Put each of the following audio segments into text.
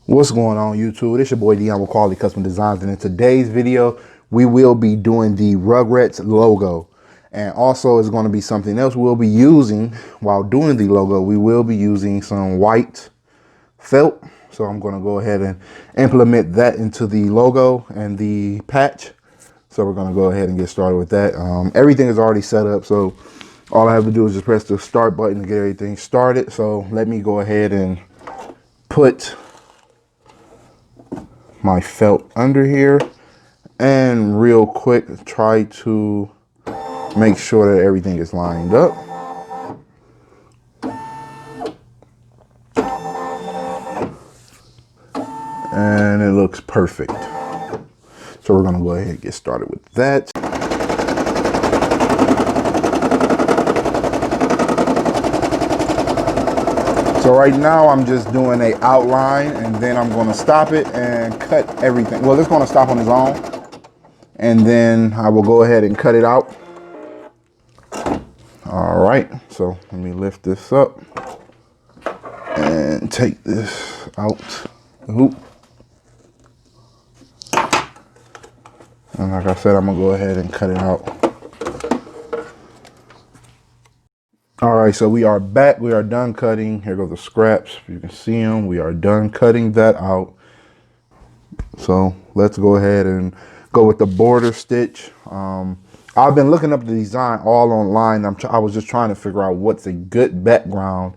What's going on, YouTube? It's your boy Dion with Quality Custom Designs, and in today's video we will be doing the Rugrats logo, and also it's going to be something else we'll be using while doing the logo. We will be using some white felt, so I'm going to go ahead and implement that into the logo and the patch. So we're going to go ahead and get started with that. Everything is already set up, so all I have to do is just press the start button to get everything started. So let me go ahead and put my felt under here and real quick try to make sure that everything is lined up. And it looks perfect. So we're gonna go ahead and get started with that. So right now I'm just doing an outline, and then I'm going to stop it and cut everything. Well, it's going to stop on its own, and then I will go ahead and cut it out. All right, so let me lift this up and take this out the hoop. And like I said, I'm going to go ahead and cut it out. All right, so we are back. We are done cutting. Here go the scraps. You can see them. We are done cutting that out. So let's go ahead and go with the border stitch. I've been looking up the design all online. I was just trying to figure out what's a good background.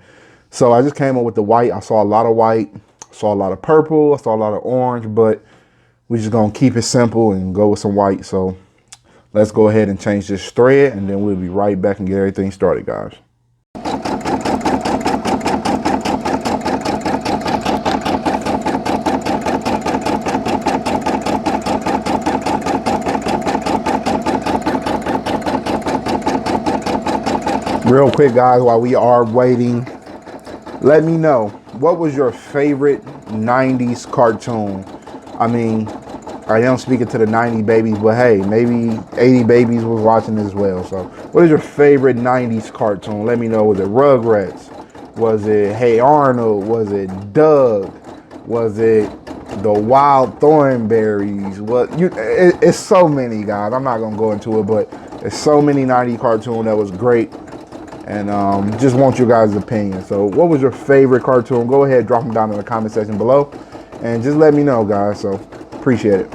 So I just came up with the white. I saw a lot of white, saw a lot of purple, I saw a lot of orange, but we're just gonna keep it simple and go with some white. So let's go ahead and change this thread, and then we'll be right back and get everything started, guys. Real quick, guys, while we are waiting, let me know, what was your favorite 90s cartoon? I mean, I am speaking to the 90 babies, but hey, maybe 80 babies was watching as well. So what is your favorite 90s cartoon? Let me know. Was it Rugrats? Was it Hey Arnold? Was it Doug? Was it the Wild Thornberries? It's so many, guys. I'm not gonna go into it, but there's so many 90s cartoon that was great. And just want your guys' opinion. So what was your favorite cartoon? Go ahead, drop them down in the comment section below, and just let me know, guys. So appreciate it.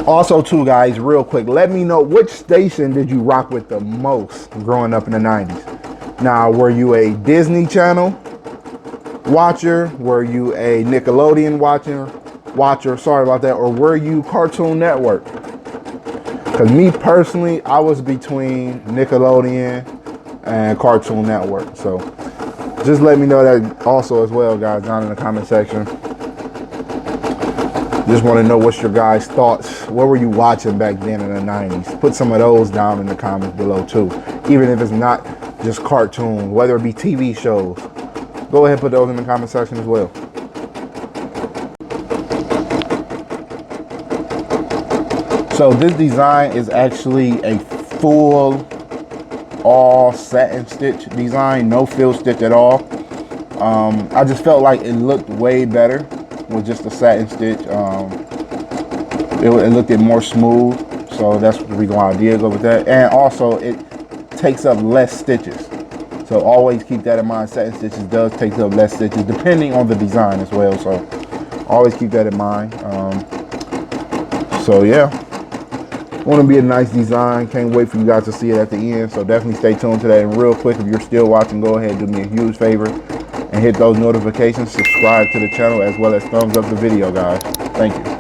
Also too, guys, real quick, let me know, which station did you rock with the most growing up in the 90s? Now, were you a Disney Channel watcher? Were you a Nickelodeon watcher? Sorry about that. Or were you Cartoon Network? Because me personally, I was between Nickelodeon and Cartoon Network. So just let me know that also as well, guys, down in the comment section. Just want to know what's your guys' thoughts. What were you watching back then in the 90s? Put some of those down in the comments below too. Even if it's not just cartoons, whether it be TV shows. Go ahead and put those in the comment section as well. So this design is actually a full all satin stitch design, no fill stitch at all. I just felt like it looked way better with just a satin stitch. It looked more smooth, so that's the reason why I did go with that. And also it takes up less stitches, so always keep that in mind. Satin stitches does take up less stitches depending on the design as well, so always keep that in mind. So yeah, want to be a nice design. Can't wait for you guys to see it at the end, so definitely stay tuned to that. And real quick, if you're still watching, go ahead and do me a huge favor, and hit those notifications. Subscribe to the channel as well as thumbs up the video, guys. Thank you.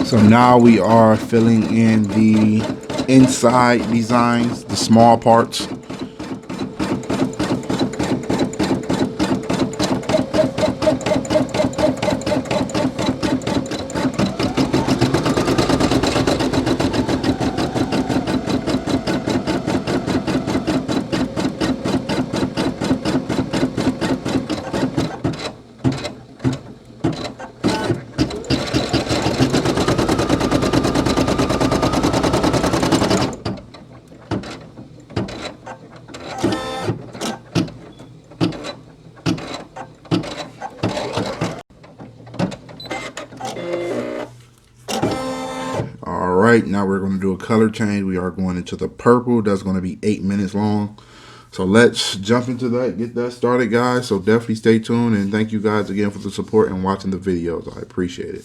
So now we are filling in the inside designs, the small parts. Alright, now we're going to do a color change. We are going into the purple. That's going to be 8 minutes long. So let's jump into that, get that started, guys. So definitely stay tuned, and thank you guys again for the support and watching the videos. I appreciate it.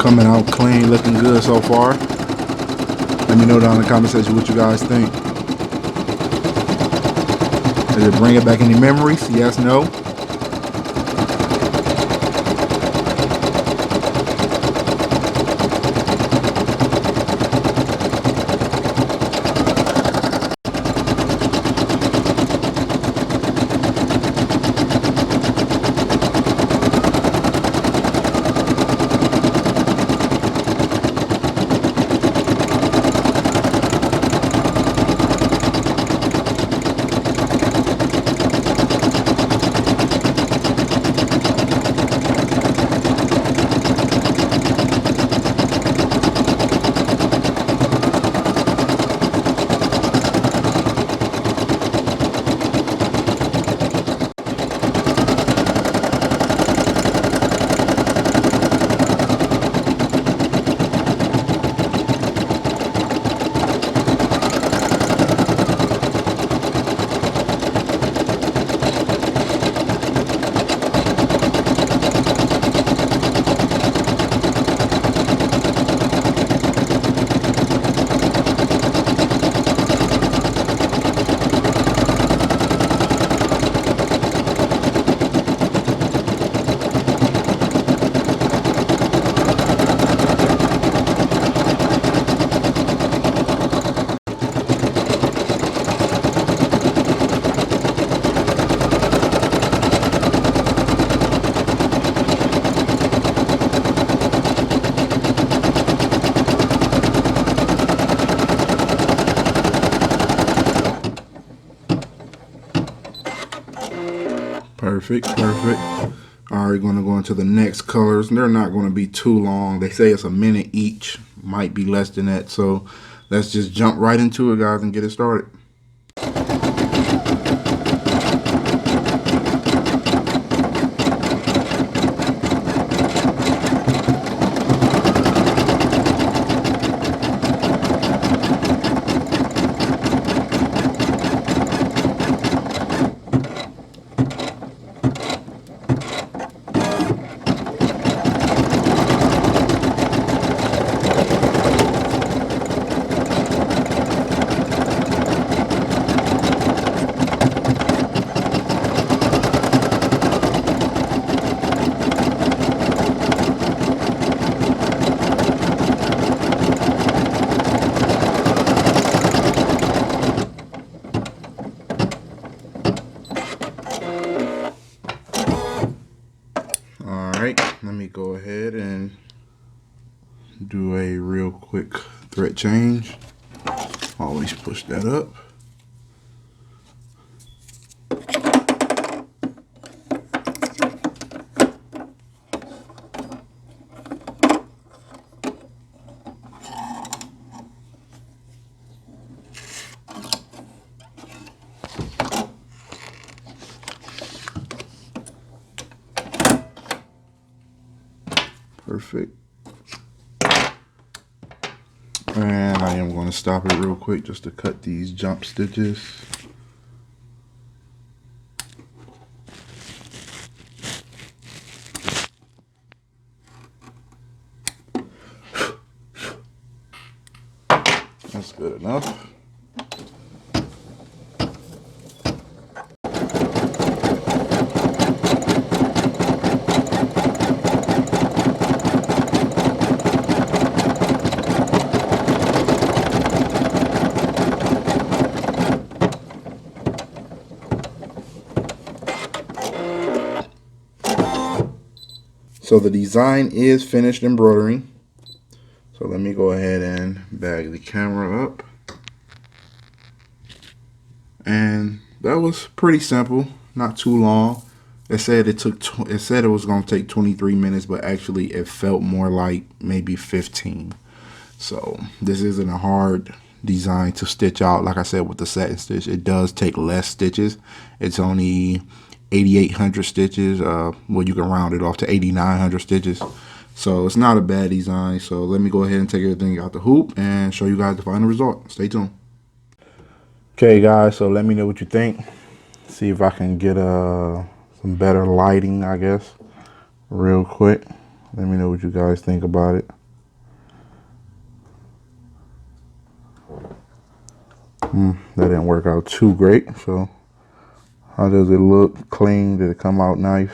Coming out clean, looking good so far. Let me know down in the comment section what you guys think. Does it bring it back any memories? Yes, no? Perfect, perfect. All right, going to go into the next colors. They're not going to be too long. They say it's a minute each, might be less than that. So let's just jump right into it, guys, and get it started. Alright, let me go ahead and do a real quick thread change. Always push that up. Perfect. And I am going to stop it real quick just to cut these jump stitches. That's good enough. So the design is finished embroidering. So let me go ahead and bag the camera up. And that was pretty simple, not too long. It said it was going to take 23 minutes, but actually it felt more like maybe 15. So this isn't a hard design to stitch out. Like I said, with the satin stitch, it does take less stitches. It's only 8,800 stitches. Well, you can round it off to 8,900 stitches. So it's not a bad design. So let me go ahead and take everything out the hoop and show you guys the final result. Stay tuned. Okay, guys, so let me know what you think. See if I can get some better lighting, I guess, real quick. Let me know what you guys think about it. That didn't work out too great. So how does it look? Clean? Did it come out nice?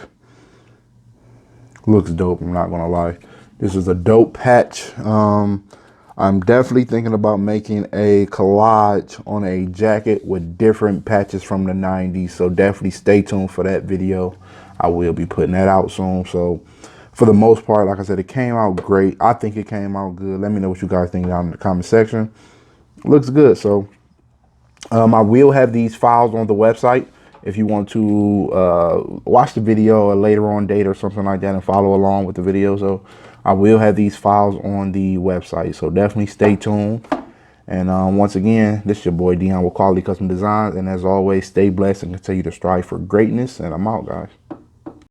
Looks dope, I'm not gonna lie. This is a dope patch. I'm definitely thinking about making a collage on a jacket with different patches from the 90s. So definitely stay tuned for that video. I will be putting that out soon. So for the most part, like I said, it came out great. I think it came out good. Let me know what you guys think down in the comment section. Looks good. So I will have these files on the website if you want to watch the video a later on date or something like that and follow along with the video. So I will have these files on the website, so definitely stay tuned. And once again, this is your boy Dion with Quality Custom Designs, and as always, stay blessed and continue to strive for greatness. And I'm out, guys.